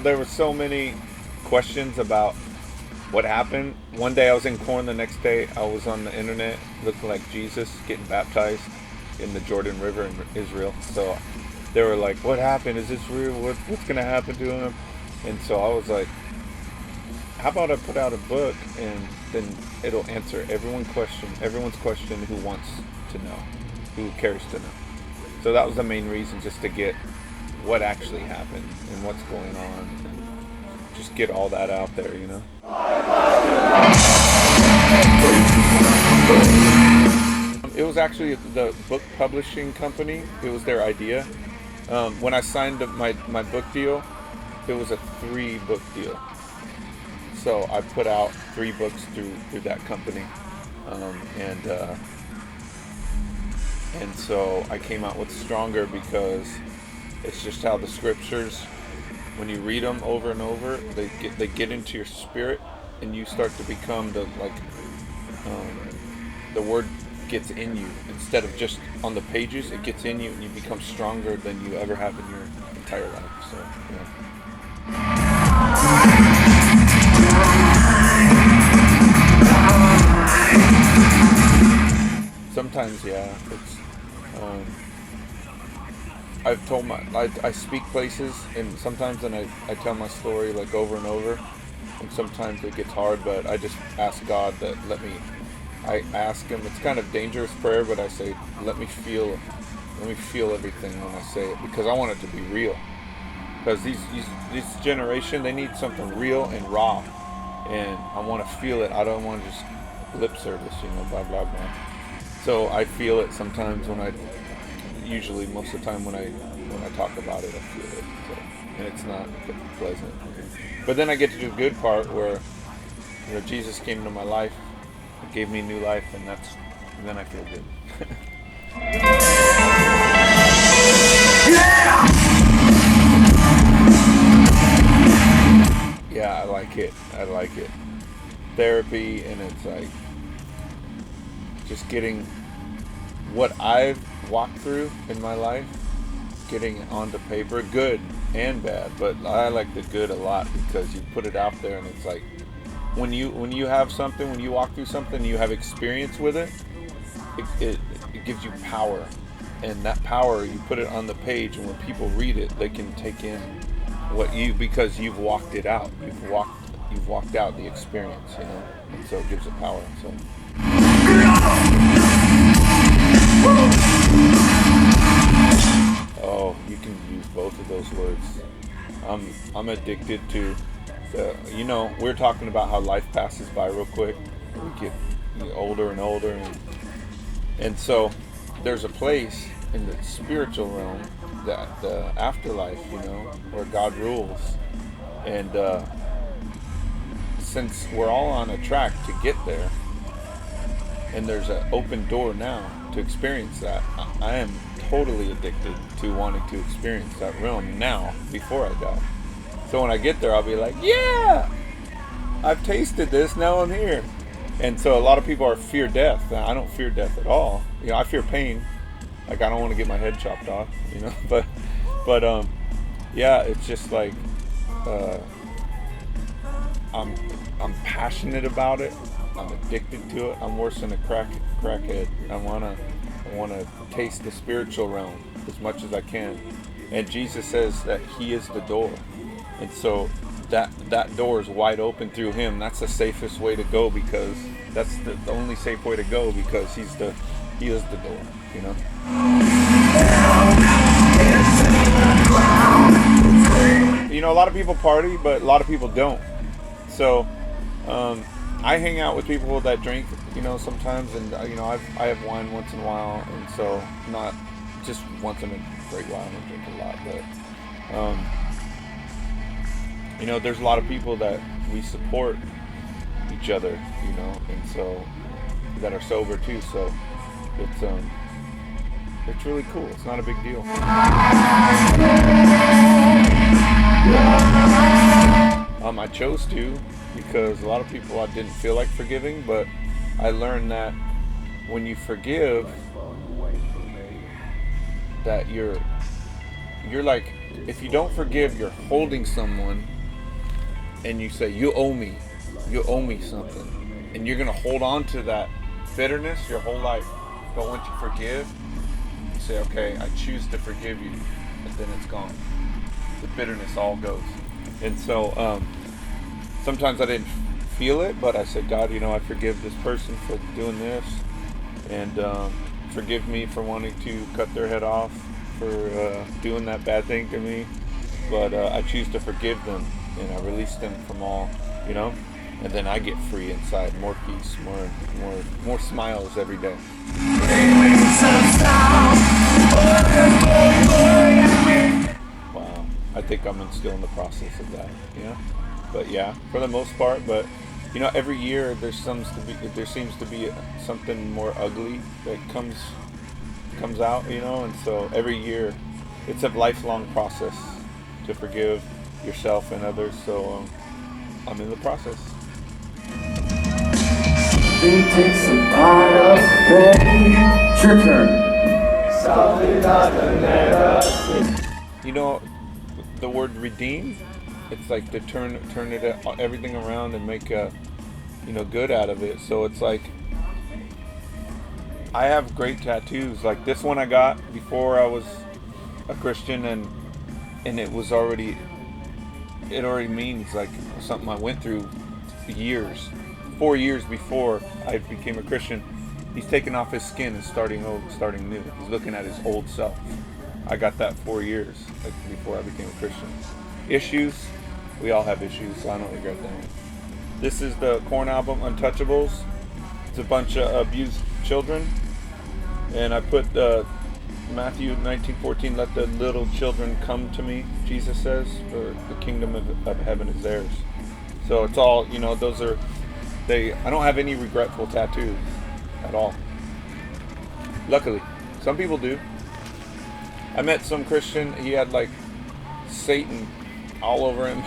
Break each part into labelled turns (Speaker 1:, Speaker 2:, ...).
Speaker 1: There were so many questions about what happened. One day I was in Corn, the next day I was on the internet looking like Jesus getting baptized in the Jordan River in Israel. So they were like, what happened? Is this real? What's going to happen to him? And so I was like, how about I put out a book and then it'll answer everyone's question who wants to know, who cares to know. So that was the main reason, just to get what actually happened and what's going on, and just get all that out there, you know. It was actually the book publishing company. It was their idea. When I signed my book deal, it was a 3-book deal. So I put out 3 books through that company, and so I came out with Stronger because it's just how the scriptures, when you read them over and over, they get into your spirit, and you start to become the word gets in you instead of just on the pages. It gets in you, and you become stronger than you ever have in your entire life. So yeah. Sometimes, yeah, it's. I've told I speak places, and sometimes then I tell my story like over and over, and sometimes it gets hard, but I just ask God that I ask Him, it's kind of dangerous prayer, but I say, let me feel everything when I say it, because I want it to be real. Because this generation, they need something real and raw, and I want to feel it. I don't want to just lip service, blah, blah, blah. So I feel it sometimes usually most of the time when I talk about it, I feel it. So, and it's not pleasant. But then I get to do the good part where Jesus came into my life, gave me new life, and then I feel good. Yeah, I like it. Therapy, and it's like just getting what I've walked through in my life, getting it onto paper, good and bad, but I like the good a lot because you put it out there, and it's like when you have something, when you walk through something, you have experience with it, it gives you power, and that power, you put it on the page, and when people read it, they can take in because you've walked it out, you've walked out the experience, and so it gives it power. So oh, you can use both of those words. I'm addicted to we're talking about how life passes by real quick. We get older and older, and so there's a place in the spiritual realm, that the afterlife, where God rules, and since we're all on a track to get there, and there's an open door now to experience that, I am totally addicted to wanting to experience that realm now before I die. So when I get there, I'll be like, yeah, I've tasted this, now I'm here. And so a lot of people fear death. I don't fear death at all. I fear pain. Like, I don't want to get my head chopped off, but yeah, it's just like I'm passionate about it. I'm addicted to it. I'm worse than a crackhead. I wanna taste the spiritual realm as much as I can. And Jesus says that He is the door, and so that door is wide open through Him. That's the safest way to go, because that's the only safe way to go, because He is the door. A lot of people party, but a lot of people don't. so I hang out with people that drink, sometimes, and I have wine once in a while, and so not just once in a great while. I don't drink a lot, but there's a lot of people that we support each other, and so that are sober too. So it's really cool. It's not a big deal. I chose to because a lot of people I didn't feel like forgiving, but I learned that when you forgive, that you're like, if you don't forgive, you're holding someone and you say, you owe me something, and you're gonna hold on to that bitterness your whole life. But once you forgive, you say, okay, I choose to forgive you, and then it's gone. The bitterness all goes. And so sometimes I didn't feel it, but I said, God, I forgive this person for doing this, and forgive me for wanting to cut their head off, for doing that bad thing to me. But I choose to forgive them, and I release them from all, and then I get free inside, more peace, more smiles every day. Wow, I think I'm still in the process of that, But yeah, for the most part. But every year there seems to be something more ugly that comes out, and so every year it's a lifelong process to forgive yourself and others. So I'm in the process.
Speaker 2: It takes a part of pain. Your turn.
Speaker 1: The word redeem, it's like to turn everything around and make a good out of it. So it's like, I have great tattoos. Like this one I got before I was a Christian, and it already means like something I went through 4 years before I became a Christian. He's taking off his skin and starting new. He's looking at his old self. I got that 4 years before I became a Christian. Issues, we all have issues, so I don't regret that one. This is the Korn album, Untouchables. It's a bunch of abused children, and I put Matthew 19:14, let the little children come to me, Jesus says, for the kingdom of heaven is theirs. So it's all, those are, I don't have any regretful tattoos at all. Luckily. Some people do. I met some Christian, he had like Satan all over him,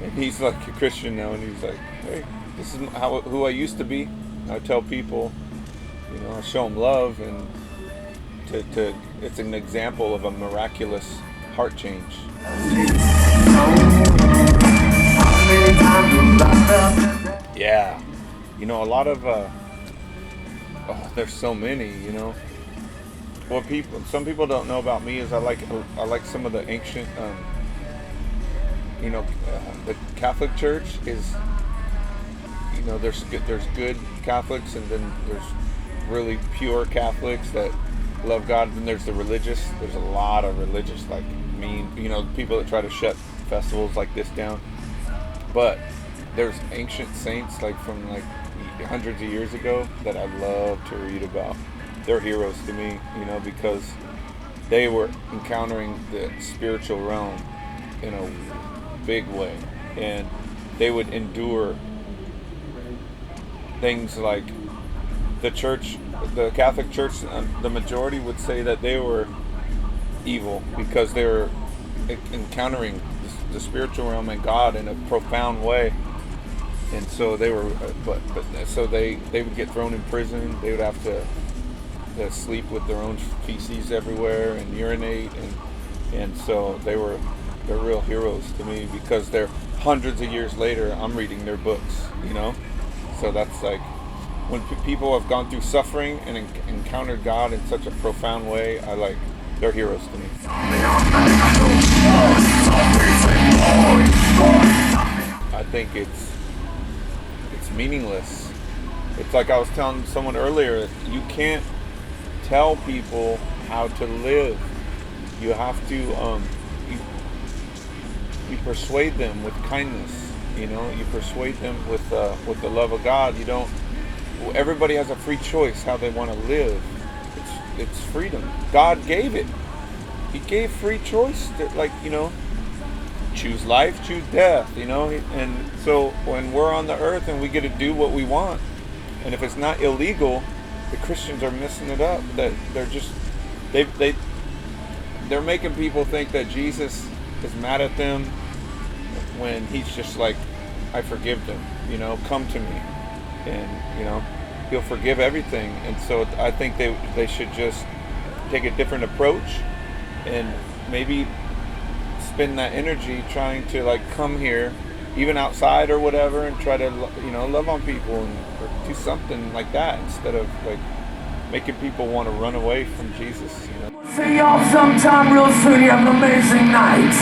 Speaker 1: and he's like a Christian now, and he's like, hey, this is who I used to be. I tell people, I show them love, and it's an example of a miraculous heart change. Yeah, a lot of there's so many, What some people don't know about me is I like some of the ancient, the Catholic Church is, there's good Catholics, and then there's really pure Catholics that love God, and then there's there's a lot of religious, like mean, people that try to shut festivals like this down. But there's ancient saints like from like hundreds of years ago that I love to read about. They're heroes to me, because they were encountering the spiritual realm in a big way, and they would endure things like the Catholic Church, the majority would say that they were evil because they were encountering the spiritual realm and God in a profound way. And so they were, so they would get thrown in prison. They would have to sleep with their own feces everywhere and urinate, and so they're real heroes to me, because they're hundreds of years later. I'm reading their books, So that's like when people have gone through suffering and encountered God in such a profound way. They're heroes to me. I think it's meaningless. It's like I was telling someone earlier, you can't tell people how to live. You have to you persuade them with kindness. You know, you persuade them with the love of God. You don't. Everybody has a free choice how they want to live. It's freedom. God gave it. He gave free choice. That, like, you know, choose life, choose death. You know, and so when we're on the earth and we get to do what we want, and if it's not illegal, the Christians are messing it up. That they're just they're making people think that Jesus is mad at them when he's just like, I forgive them, you know, come to me, and you know, he'll forgive everything. And so I think they should just take a different approach and maybe spend that energy trying to like come here, even outside or whatever, and try to, you know, love on people and or do something like that instead of like making people want to run away from Jesus, you know.
Speaker 2: See y'all sometime real soon. You have an amazing night.